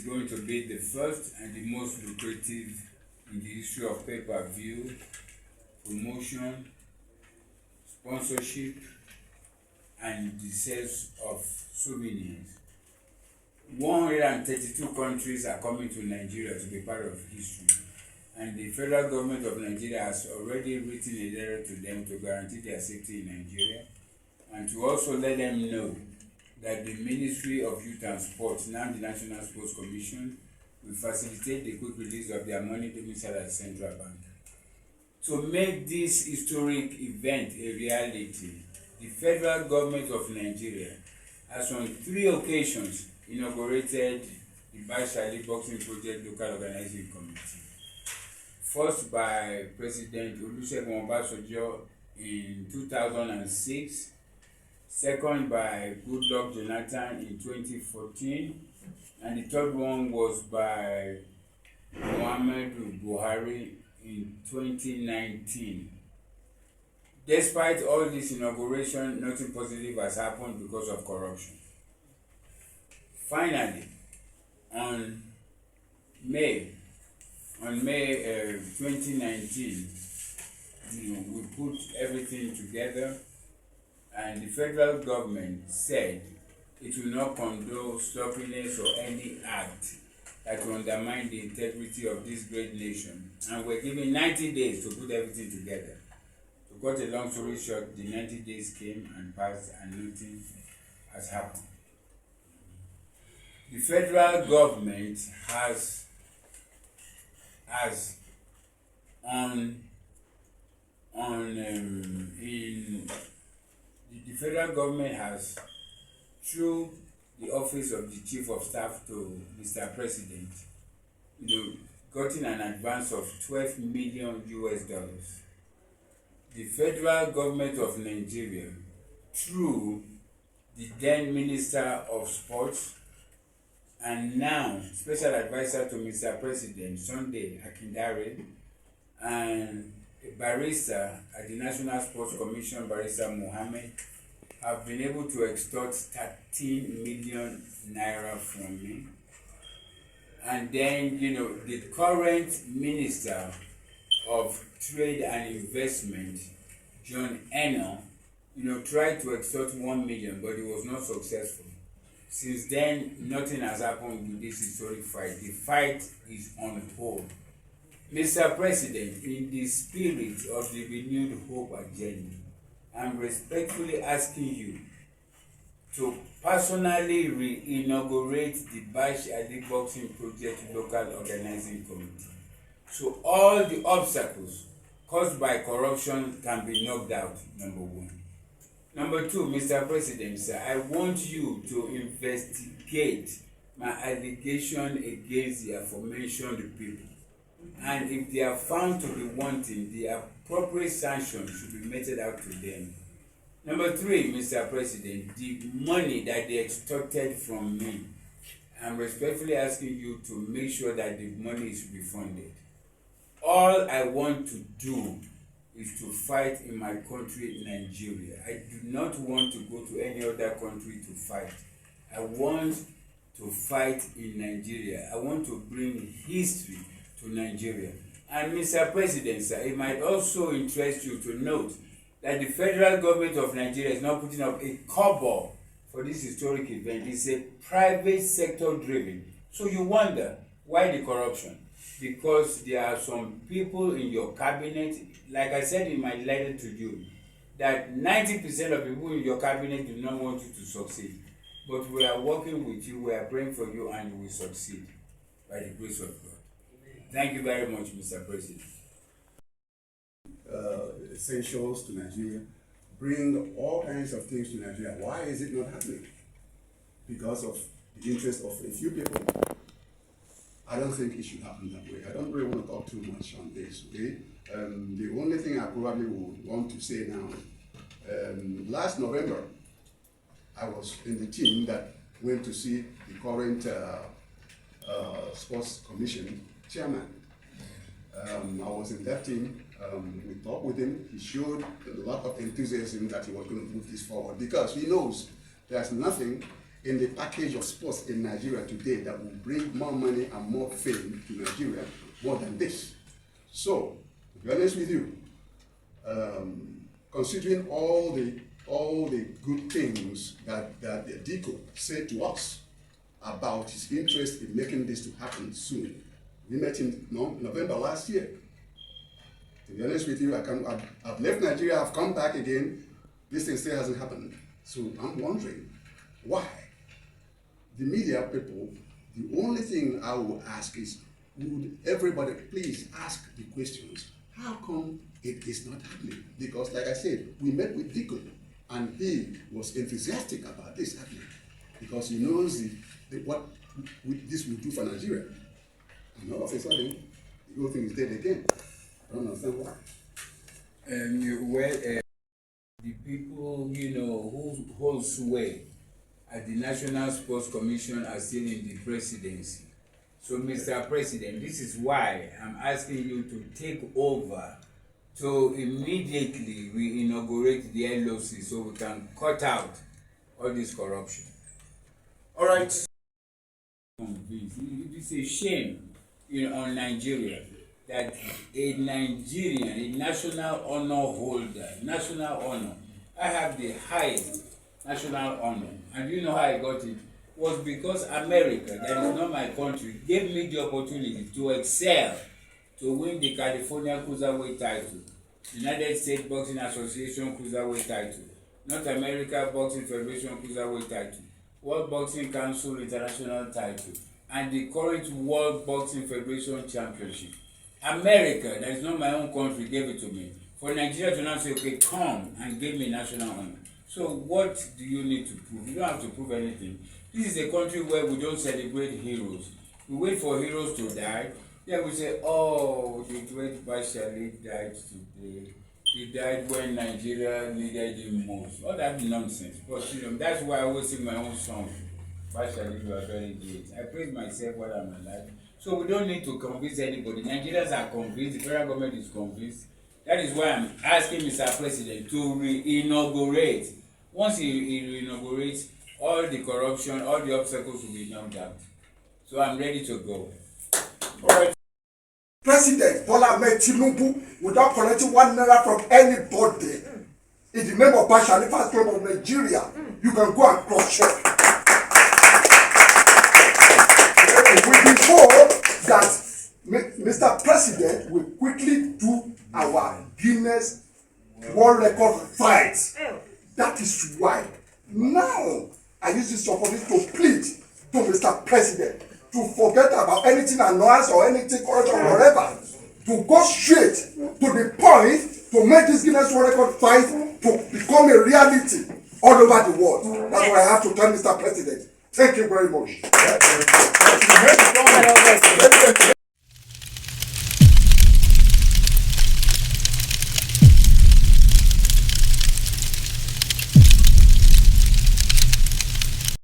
going to be the first and the most lucrative in the history of pay-per-view, promotion, sponsorship, and the sales of souvenirs. 132 countries are coming to Nigeria to be part of history, and the federal government of Nigeria has already written a letter to them to guarantee their safety in Nigeria, and to also let them know that the Ministry of Youth and Sports, now the National Sports Commission, will facilitate the quick release of their money domiciled at the Central Bank. To make this historic event a reality, the federal government of Nigeria has on 3 occasions inaugurated the Bashali Boxing Project Local Organizing Committee. First by President Olusegun Obasanjo in 2006, second by Goodluck Jonathan in 2014, and the third one was by Muhammadu Buhari in 2019. Despite all this inauguration, nothing positive has happened because of corruption. Finally, on May 2019, we put everything together, and the federal government said it will not condone sloppiness or any act that will undermine the integrity of this great nation. And we're given 90 days to put everything together. To cut a long story short, the 90 days came and passed and nothing has happened. The federal government has through the office of the Chief of Staff to Mr. President, gotten an advance of $12 million. The federal government of Nigeria, through the then Minister of Sports and now Special Advisor to Mr. President, Sunday Akindare, and a barrister at the National Sports Commission, Barrister Mohammed, have been able to extort 13 million naira from me. And then, the current Minister of Trade and Investment, John Eno, tried to extort 1 million, but it was not successful. Since then, nothing has happened with this historic fight. The fight is on hold. Mr. President, in the spirit of the renewed hope agenda, I'm respectfully asking you to personally re-inaugurate the Bashali Boxing Project Local Organizing Committee, so all the obstacles caused by corruption can be knocked out, number 1. Number 2, Mr. President, sir, I want you to investigate my allegation against the aforementioned people. And if they are found to be wanting, the appropriate sanctions should be meted out to them. Number 3, Mr. President, the money that they extorted from me, I'm respectfully asking you to make sure that the money is refunded. All I want to do is to fight in my country, Nigeria. I do not want to go to any other country to fight. I want to fight in Nigeria. I want to bring history to Nigeria. And Mr. President, sir, it might also interest you to note that the federal government of Nigeria is not putting up a kobo for this historic event. It's a private sector driven. So you wonder, why the corruption? Because there are some people in your cabinet, like I said in my letter to you, that 90% of people in your cabinet do not want you to succeed. But we are working with you, we are praying for you, and you will succeed by the grace of God. Thank you very much, Mr. President. Essentials to Nigeria, bring all kinds of things to Nigeria. Why is it not happening? Because of the interest of a few people. I don't think it should happen that way. I don't really want to talk too much on this, okay? The only thing I probably would want to say now, last November, I was in the team that went to see the current Sports Commission chairman. I was in that team. We talked with him. He showed a lot of enthusiasm that he was going to move this forward because he knows there's nothing in the package of sports in Nigeria today that will bring more money and more fame to Nigeria more than this. So, to be honest with you, considering all the good things that Diko said to us about his interest in making this to happen soon, we met him November last year. To be honest with you, I've left Nigeria, I've come back again. This thing still hasn't happened. So I'm wondering why. The media people, the only thing I will ask is, would everybody please ask the questions, how come it is not happening? Because like I said, we met with Diko and he was enthusiastic about this happening because he knows what this will do for Nigeria. And all of a sudden, the whole thing is dead again. I don't understand why. The people, who hold sway at the National Sports Commission are still in the presidency. So, Mr. President, this is why I'm asking you to take over to immediately inaugurate the LOC so we can cut out all this corruption. All right. It is a shame, on Nigeria that a Nigerian, a national honor holder, national honor, I have the highest national honor, and you know how I got it? Was because America, that is not my country, gave me the opportunity to excel, to win the California Cruiserweight title, United States Boxing Association Cruiserweight title, North America Boxing Federation Cruiserweight title, World Boxing Council International title, and the current World Boxing Federation Championship. America, that is not my own country, gave it to me. For Nigeria to now say, okay, come and give me national honor. So what do you need to prove? You don't have to prove anything. This is a country where we don't celebrate heroes. We wait for heroes to die. Then we say, oh, the great Bashali died today. He died when Nigeria needed him most. All that nonsense. But that's why I always sing my own song. Bashali, you are very great. I praise myself while I'm alive. So we don't need to convince anybody. Nigerians are convinced, the federal government is convinced. That is why I'm asking Mr. President to re-inaugurate. Once he re-inaugurates, all the corruption, all the obstacles will be knocked out. So I'm ready to go. All right. President Bola Ahmed Tinubu, without collecting 1 naira from anybody, in the name of Bashali Fast Club of Nigeria, you can go and cross-check. We be told that Mr. President will quickly do our Guinness World Record fight. That is why now I use this opportunity to plead to Mr. President to forget about anything annoyance or anything corruption or whatever, to go straight to the point to make this Guinness World Record fight to become a reality all over the world. That's what I have to tell Mr. President. Thank you very much.